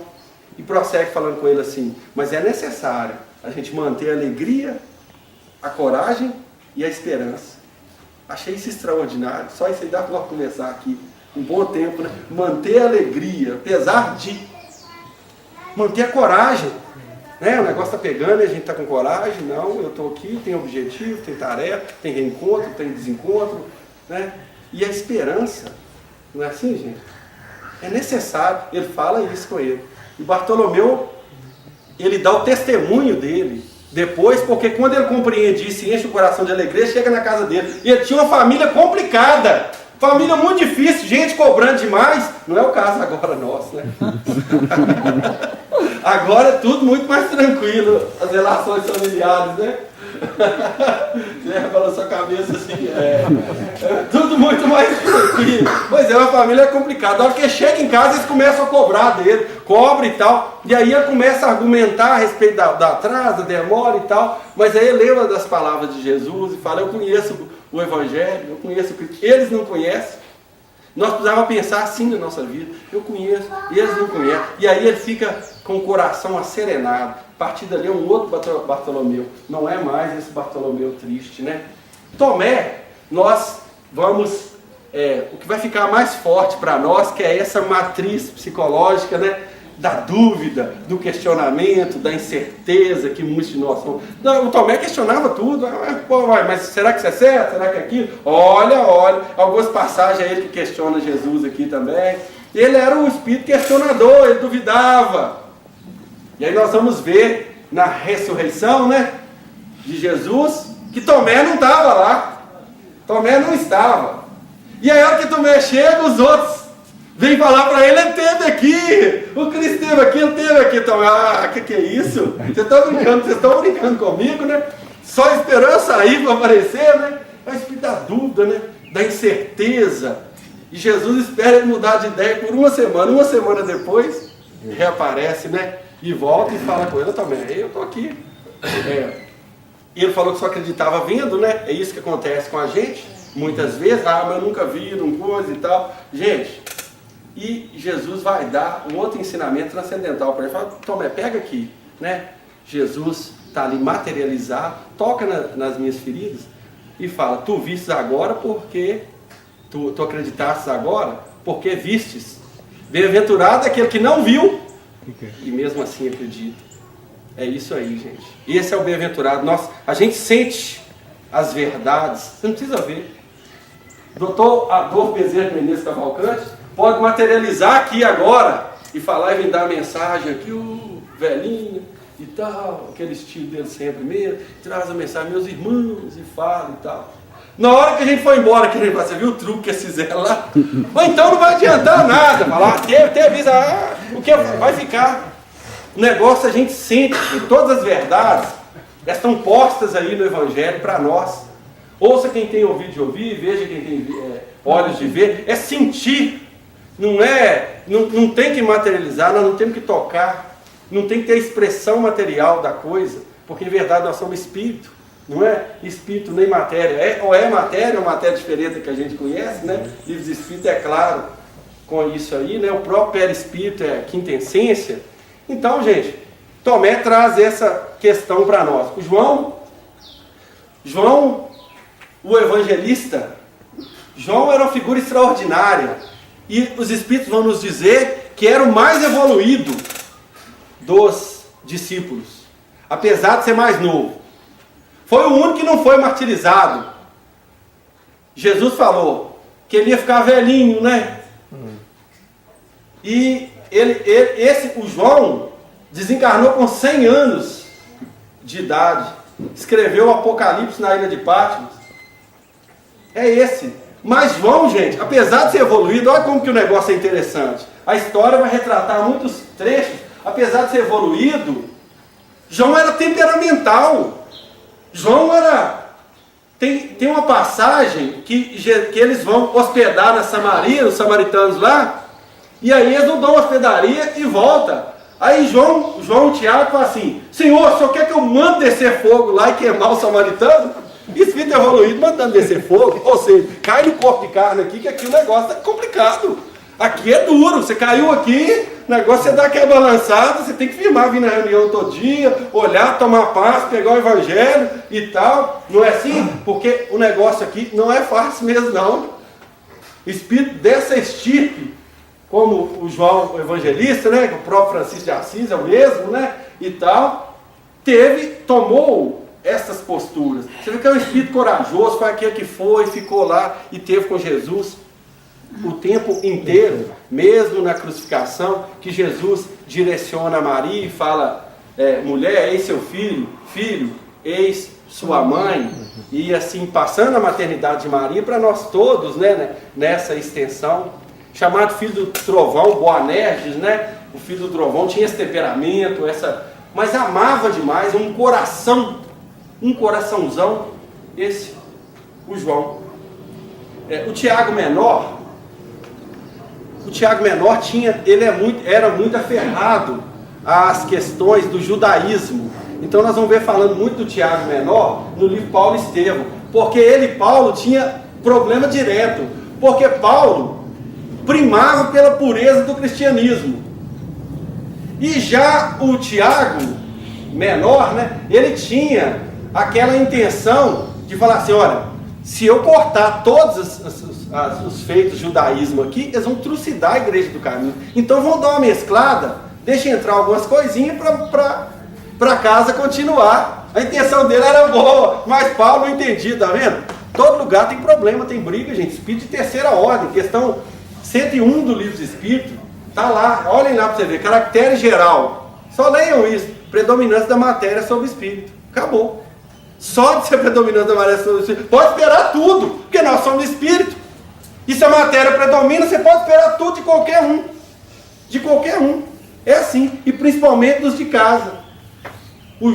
E prossegue falando com ele assim, mas é necessário a gente manter a alegria, a coragem e a esperança. Achei isso extraordinário. Só isso aí dá para começar aqui. Um bom tempo, né? Manter a alegria, apesar de manter a coragem. Né? O negócio está pegando e a gente está com coragem. Não, eu estou aqui, tem objetivo, tem tarefa, tem reencontro, tem desencontro. Né? E a esperança, não é assim, gente? É necessário. Ele fala isso com ele. E Bartolomeu, ele dá o testemunho dele depois, porque quando ele compreende isso e enche o coração de alegria, chega na casa dele. E ele tinha uma família complicada, família muito difícil, gente cobrando demais. Não é o caso agora nosso, né? Agora é tudo muito mais tranquilo, as relações familiares, né? Você balançou a cabeça assim, tudo muito mais tranquilo. Pois é, uma família é complicada. A hora que chega em casa, eles começam a cobrar dele, cobra e tal. E aí ele começa a argumentar a respeito da atraso, da demora e tal. Mas aí ele lembra das palavras de Jesus e fala, eu conheço o Evangelho, eu conheço o Cristo. Eles não conhecem. Nós precisávamos pensar assim na nossa vida. Eu conheço, eles não conhecem. E aí ele fica com o coração acerenado. A partir dali é um outro Bartolomeu. Não é mais esse Bartolomeu triste, né? Tomé, nós o que vai ficar mais forte para nós, que é essa matriz psicológica, né? Da dúvida, do questionamento, da incerteza que muitos de nós são. O Tomé questionava tudo. Mas será que isso é certo? Será que é aquilo? Olha, algumas passagens ele que questiona Jesus aqui também. Ele era um espírito questionador, ele duvidava. E aí nós vamos ver na ressurreição, né, de Jesus, que Tomé não estava lá. Tomé não estava. E aí a hora que Tomé chega, os outros vem falar para ele teve aqui, o Cristo esteve aqui, ele teve aqui. Então, que é isso? Vocês estão brincando comigo, né? Só esperou eu sair para aparecer, né? É o espírito da dúvida, né? Da incerteza. E Jesus espera ele mudar de ideia por uma semana depois, reaparece, né? E volta e fala com ele também, eu estou aqui. Ele falou que só acreditava vendo, né? É isso que acontece com a gente, muitas vezes. Mas eu nunca vi, não coisa e tal. Gente, e Jesus vai dar um outro ensinamento transcendental para ele. Fala, Tomé, pega aqui, né? Jesus está ali materializado, toca nas minhas feridas e fala, tu vistes agora porque, tu acreditastes agora porque vistes. Bem-aventurado é aquele que não viu e mesmo assim acredita. É isso aí, gente. Esse é o bem-aventurado. A gente sente as verdades. Você não precisa ver. Doutor Adolfo Bezerra Menezes Cavalcante pode materializar aqui agora e falar e vir dar a mensagem aqui, o velhinho e tal, aquele estilo dele sempre mesmo, traz a mensagem, meus irmãos, e fala e tal. Na hora que a gente for embora, que a gente vai, você viu o truque que eles fizeram lá? Ou então não vai adiantar nada, falar, teve isso, o que vai ficar? O negócio a gente sente que todas as verdades estão postas aí no Evangelho para nós. Ouça quem tem ouvido de ouvir, veja quem tem olhos de ver, é sentir. Não tem que materializar, nós não temos que tocar, não tem que ter expressão material da coisa, porque em verdade nós somos espírito, não é espírito nem matéria, ou é matéria, uma matéria diferente da que a gente conhece, né? Livros de Espírito é claro com isso aí, né? O próprio perispírito é a quinta essência. Então, gente, Tomé traz essa questão para nós. O João, o evangelista, João era uma figura extraordinária. E os Espíritos vão nos dizer que era o mais evoluído dos discípulos, apesar de ser mais novo. Foi o único que não foi martirizado. Jesus falou que ele ia ficar velhinho, né? E o João desencarnou com 100 anos de idade. Escreveu o Apocalipse na ilha de Patmos. É esse. Mas João, gente, apesar de ser evoluído, olha como que o negócio é interessante. A história vai retratar muitos trechos. Apesar de ser evoluído, João era temperamental. João era... Tem uma passagem que eles vão hospedar na Samaria, os samaritanos lá, e aí eles não dão hospedaria e volta. Aí João e Tiago falam assim, Senhor, o senhor quer que eu mande descer fogo lá e queimar os samaritanos? Espírito evoluído mandando descer fogo, ou seja, cai no corpo de carne aqui, que aqui o negócio é complicado. Aqui é duro, você caiu aqui, o negócio você dá aquela balançada, você tem que firmar, vir na reunião todo dia, olhar, tomar paz, pegar o evangelho e tal. Não é assim? Porque o negócio aqui não é fácil mesmo, não. Espírito dessa estirpe, como o João o evangelista, né, o próprio Francisco de Assis é o mesmo, né, e tal, tomou essas posturas. Você vê que é um espírito corajoso, foi aquele que foi, ficou lá e teve com Jesus o tempo inteiro, mesmo na crucificação, que Jesus direciona a Maria e fala, mulher, eis seu filho, filho, eis sua mãe, e assim passando a maternidade de Maria para nós todos, né, nessa extensão, chamado filho do trovão, Boanerges, né, o filho do trovão tinha esse temperamento, mas amava demais, um coraçãozão, o João. O Tiago Menor era muito aferrado às questões do judaísmo. Então nós vamos ver falando muito do Tiago Menor no livro Paulo e Estevão, porque Paulo tinha problema direto, porque Paulo primava pela pureza do cristianismo. E já o Tiago Menor, né, ele tinha aquela intenção de falar assim, olha, Se eu cortar todos os feitos do judaísmo aqui, eles vão trucidar a igreja do caminho. Então vão dar uma mesclada, deixa entrar algumas coisinhas para a casa continuar. A intenção dele era boa, mas Paulo não entendia, tá vendo? Todo lugar tem problema, tem briga, gente. Espírito de terceira ordem, questão 101 do livro de Espírito, tá lá, olhem lá para você ver, caractere geral. Só leiam isso, predominância da matéria sobre o Espírito. Acabou. Só de ser predominante da matéria sobre o Espírito, pode esperar tudo, porque nós somos Espírito. E se a matéria predomina, você pode esperar tudo de qualquer um. De qualquer um. É assim, e principalmente dos de casa. O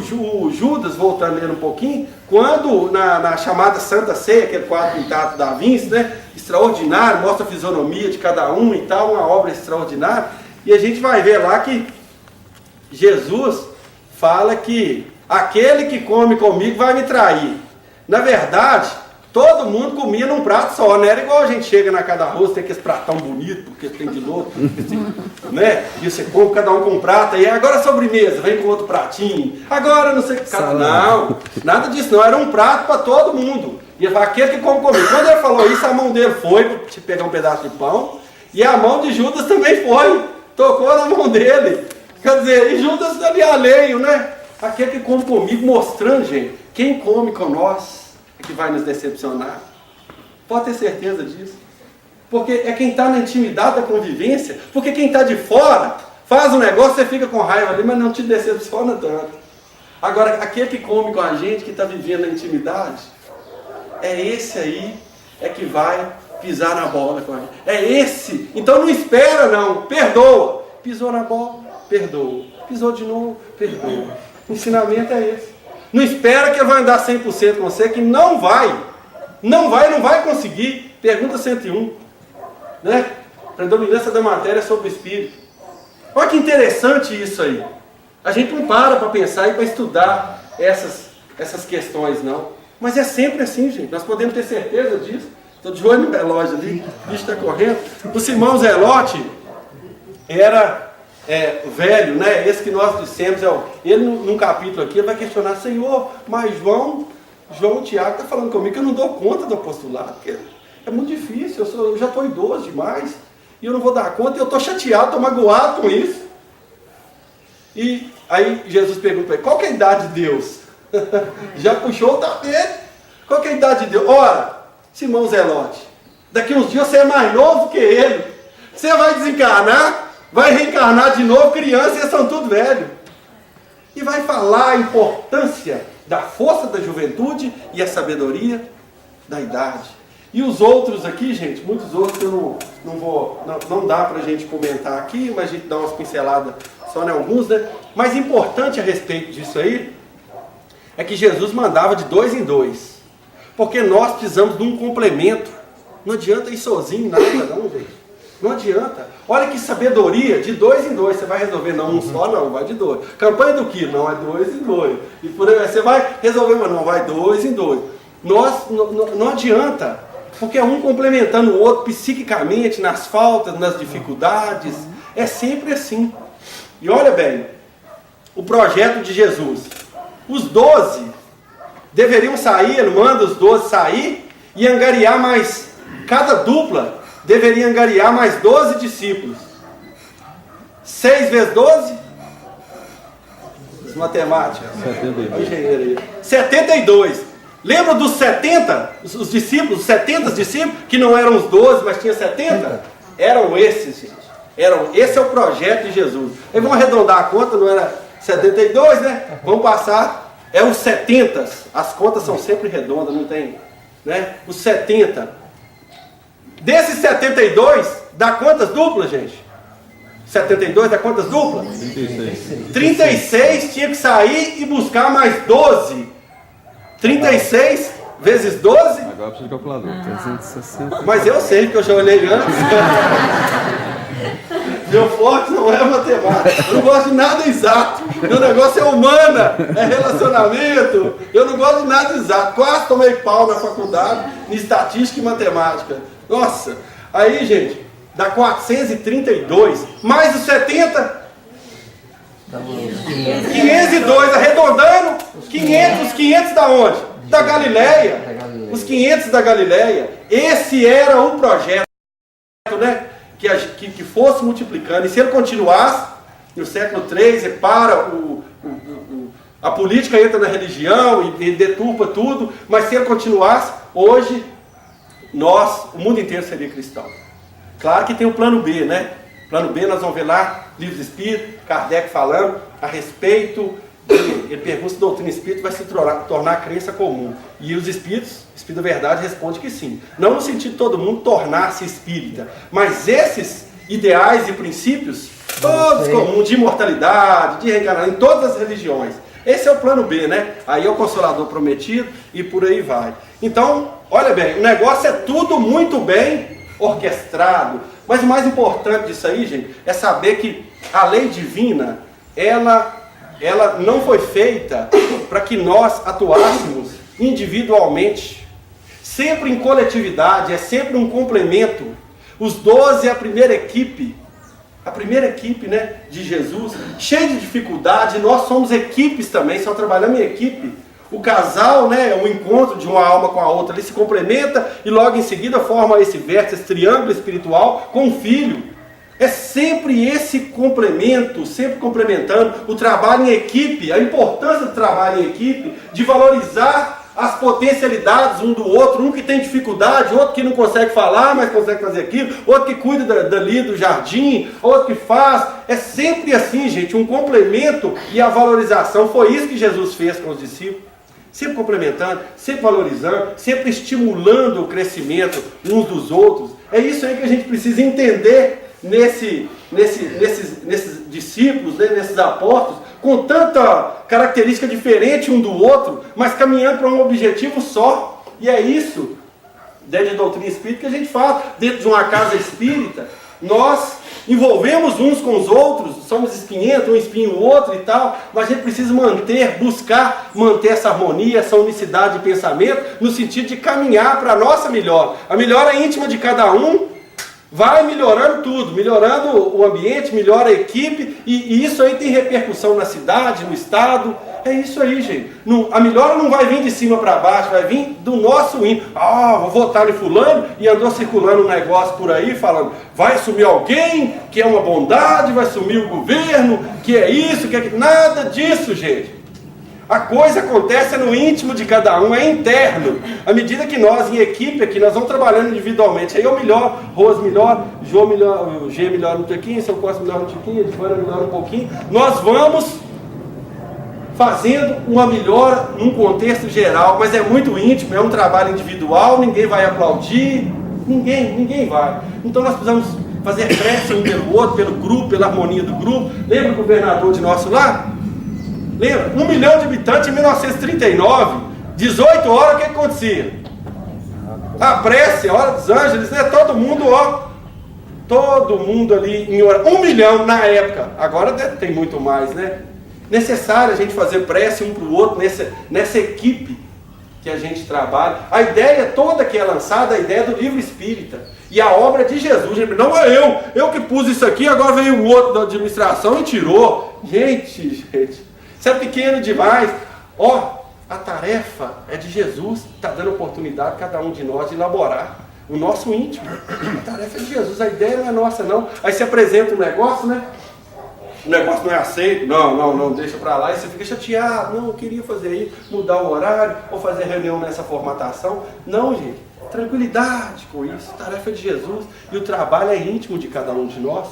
Judas, voltando nele um pouquinho, quando na chamada Santa Ceia, aquele quadro pintado da Vinci, né, extraordinário, mostra a fisionomia de cada um e tal, uma obra extraordinária, e a gente vai ver lá que Jesus fala que aquele que come comigo vai me trair. Na verdade, todo mundo comia num prato só, não era igual a gente chega na casa da arroz, tem aquele pratão bonito, porque tem de loto, né? E você come, cada um com um prato, e agora a sobremesa, vem com outro pratinho, agora não sei o que. Não, nada disso não, era um prato para todo mundo. E aquele que come comigo. Quando ele falou isso, a mão dele foi para pegar um pedaço de pão, e a mão de Judas também foi, tocou na mão dele. Quer dizer, e Judas ali alheio, né? Aquele que come comigo, mostrando, gente, quem come com nós é que vai nos decepcionar. Pode ter certeza disso. Porque é quem está na intimidade da convivência, porque quem está de fora faz um negócio, você fica com raiva ali, mas não te decepciona tanto. Agora, aquele que come com a gente, que está vivendo na intimidade, é esse aí, é que vai pisar na bola com a gente. É esse. Então não espera não, perdoa. Pisou na bola, perdoa. Pisou de novo, perdoa. O ensinamento é esse. Não espera que ele vai andar 100% com você, que não vai. Não vai conseguir. Pergunta 101. Né? Predominância da matéria sobre o Espírito. Olha que interessante isso aí. A gente não para pensar e para estudar essas questões, não. Mas é sempre assim, gente. Nós podemos ter certeza disso. Estou de olho no relógio ali, o bicho está correndo. O Simão Zelote era velho, né? Esse que nós dissemos, ele num capítulo aqui, ele vai questionar, Senhor, mas João e Tiago está falando comigo que eu não dou conta do apostolado, porque é muito difícil, eu já estou idoso demais, e eu não vou dar conta, e eu estou chateado, estou magoado com isso. E aí Jesus pergunta para ele, qual que é a idade de Deus? Já puxou o tapete. Qual que é a idade de Deus? Ora, Simão Zelote, daqui uns dias você é mais novo que ele, você vai desencarnar, vai reencarnar de novo criança, e eles são tudo velho. E vai falar a importância da força da juventude e a sabedoria da idade. E os outros aqui, gente, muitos outros eu não dá para a gente comentar aqui, mas a gente dá umas pinceladas só em alguns, né? Mas importante a respeito disso aí, é que Jesus mandava de 2 em 2. Porque nós precisamos de um complemento. Não adianta ir sozinho, nada não, gente. Não adianta. Olha que sabedoria, de 2 em 2. Você vai resolver, não, um só não, vai de 2. Campanha do quilo, não, é 2 em 2. E por aí, você vai resolver, mas não, vai 2 em 2. Não adianta, porque é um complementando o outro psiquicamente, nas faltas, nas dificuldades. É sempre assim. E olha bem, o projeto de Jesus. Os 12 deveriam sair, ele manda os 12 sair e angariar mais, cada dupla deveria angariar mais 12 discípulos. 6 vezes 12? Matemática. 72. Lembra dos 70? Os discípulos, os 70 discípulos, que não eram os 12, mas tinha 70? Eram esses, gente. Esse é o projeto de Jesus. Aí vamos arredondar a conta, não era 72, né? Vamos passar, é os 70. As contas são sempre redondas, não tem, né? Os 70. Desses 72, dá quantas duplas, gente? 72 dá quantas duplas? 36 tinha que sair e buscar mais 12. 36 vezes 12? Agora precisa de calculador. 360. Mas eu sei, que eu já olhei antes. Meu forte não é matemática. Eu não gosto de nada exato. Meu negócio é humana, é relacionamento. Eu não gosto de nada exato. Quase tomei pau na faculdade em estatística e matemática. Nossa, aí, gente, dá 432, mais os 70, 502, arredondando, 500 da onde? Da Galileia. Os 500 da Galileia, esse era o projeto, né? Que fosse multiplicando. E se ele continuasse, no século III, para a política entra na religião e deturpa tudo, mas se ele continuasse, hoje, o mundo inteiro seria cristão. Claro que tem o plano B, né? Plano B, nós vamos ver lá, livros de Espírito, Kardec falando a respeito, ele pergunta se doutrina espírita vai se tornar crença comum. E os espíritos, Espírito da Verdade, responde que sim. Não no sentido de todo mundo tornar-se espírita, mas esses ideais e princípios, todos comuns, de imortalidade, de reencarnação, em todas as religiões. Esse é o plano B, né? Aí é o Consolador prometido e por aí vai. Então, olha bem, o negócio é tudo muito bem orquestrado. Mas o mais importante disso aí, gente, é saber que a lei divina, ela não foi feita para que nós atuássemos individualmente. Sempre em coletividade, é sempre um complemento. Os 12 é a primeira equipe, né, de Jesus, cheia de dificuldade. Nós somos equipes também, só trabalhamos em equipe. O casal, né, o encontro de uma alma com a outra, ele se complementa e logo em seguida forma esse vértice, esse triângulo espiritual com o filho. É sempre esse complemento, sempre complementando o trabalho em equipe, a importância do trabalho em equipe, de valorizar as potencialidades um do outro, um que tem dificuldade, outro que não consegue falar, mas consegue fazer aquilo, outro que cuida dali do jardim, outro que faz. É sempre assim, gente, um complemento e a valorização. Foi isso que Jesus fez com os discípulos. Sempre complementando, sempre valorizando, sempre estimulando o crescimento uns dos outros. É isso aí que a gente precisa entender nesses discípulos, né, nesses apóstolos, com tanta característica diferente um do outro, mas caminhando para um objetivo só. E é isso, dentro de doutrina espírita, que a gente fala. Dentro de uma casa espírita, nós envolvemos uns com os outros, somos espinhentos, um espinha o outro e tal, mas a gente precisa buscar manter essa harmonia, essa unicidade de pensamento, no sentido de caminhar para a nossa melhora. A melhora íntima de cada um vai melhorando tudo, melhorando o ambiente, melhora a equipe, e isso aí tem repercussão na cidade, no estado. É isso aí, gente. A melhora não vai vir de cima para baixo, vai vir do nosso ímpeto. Vou votar em fulano, e andou circulando um negócio por aí, falando, vai sumir alguém, que é uma bondade, vai sumir o governo, que é isso, que é aquilo. Nada disso, gente. A coisa acontece no íntimo de cada um, é interno. À medida que nós, em equipe aqui, nós vamos trabalhando individualmente. Aí eu melhoro, Rose melhora, João melhora, o G melhora um pouquinho, São Costa melhora um pouquinho, a Divana melhora um pouquinho. Nós vamos fazendo uma melhora num contexto geral, mas é muito íntimo, é um trabalho individual, ninguém vai aplaudir, ninguém vai. Então nós precisamos fazer prece um pelo outro, pelo grupo, pela harmonia do grupo. Lembra o governador de nosso lar? Lembra? 1 milhão de habitantes em 1939, 18 horas, o que acontecia? A prece, a hora dos ângeles, né? Todo mundo ali em hora. 1 milhão na época, agora tem muito mais, né? Necessário a gente fazer prece um para o outro, nessa equipe que a gente trabalha. A ideia toda que é lançada, a ideia do livro espírita. E a obra de Jesus, gente, não é eu que pus isso aqui, agora veio o outro da administração e tirou. Gente, isso é pequeno demais. A tarefa é de Jesus, está dando oportunidade a cada um de nós de elaborar o nosso íntimo. A tarefa é de Jesus, a ideia não é nossa não. Aí se apresenta um negócio, né? O negócio não é aceito, não, deixa pra lá, e você fica chateado, não, eu queria fazer isso, mudar o horário, ou fazer reunião nessa formatação. Não, gente, tranquilidade com isso, a tarefa é de Jesus, e o trabalho é íntimo de cada um de nós.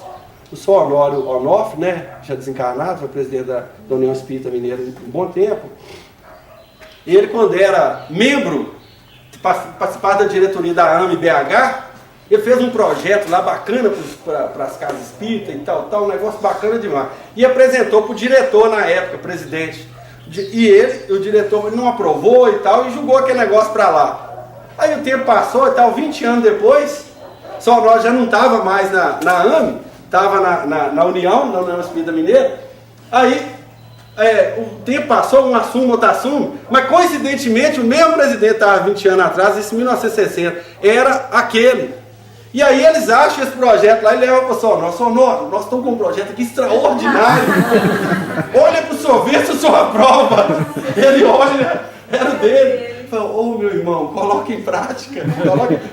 O Sr. Honório Onofre, né, já desencarnado, foi presidente da União Espírita Mineira um bom tempo, ele, quando era membro, participava da diretoria da AME-BH, ele fez um projeto lá bacana para as casas espíritas e tal, um negócio bacana demais. E apresentou para o diretor na época, presidente. E o diretor não aprovou e tal, e jogou aquele negócio para lá. Aí o tempo passou e tal, 20 anos depois, só nós já não estava mais na AME, estava na União Espírita Mineira. Aí o tempo passou, um assume, outro assume, mas coincidentemente o mesmo presidente estava 20 anos atrás, isso em 1960, era aquele. E aí eles acham esse projeto lá e levam para o Sonoro. Nós estamos com um projeto aqui extraordinário. Olha para o senhor, vê se o senhor aprova. Ele olha, era dele. Ô meu irmão, coloque em prática.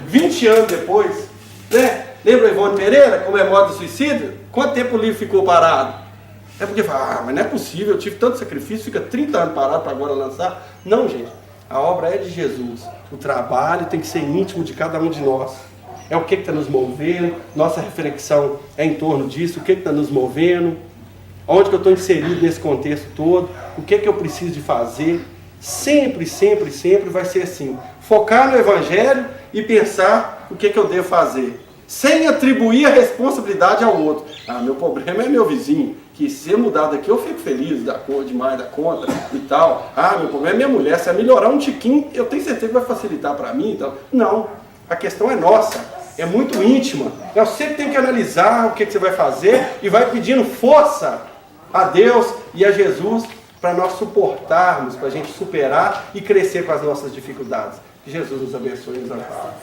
20 anos depois, né? Lembra Ivone Pereira, como é moda do suicídio? Quanto tempo o livro ficou parado? É porque fala, mas não é possível, eu tive tanto sacrifício, fica 30 anos parado para agora lançar. Não, gente, a obra é de Jesus. O trabalho tem que ser íntimo de cada um de nós. É o que está nos movendo, nossa reflexão é em torno disso, o que está nos movendo, onde que eu estou inserido nesse contexto todo, o que eu preciso de fazer. Sempre, sempre, sempre vai ser assim. Focar no Evangelho e pensar o que eu devo fazer. Sem atribuir a responsabilidade ao outro. Ah, meu problema é meu vizinho, que se eu mudar daqui eu fico feliz, demais da conta e tal. Ah, meu problema é minha mulher, se ela melhorar um tiquinho, eu tenho certeza que vai facilitar para mim e tal. Não, a questão é nossa, é muito íntima. Eu sempre tenho que analisar o que você vai fazer e vai pedindo força a Deus e a Jesus para nós suportarmos, para a gente superar e crescer com as nossas dificuldades. Que Jesus nos abençoe e nos ampare.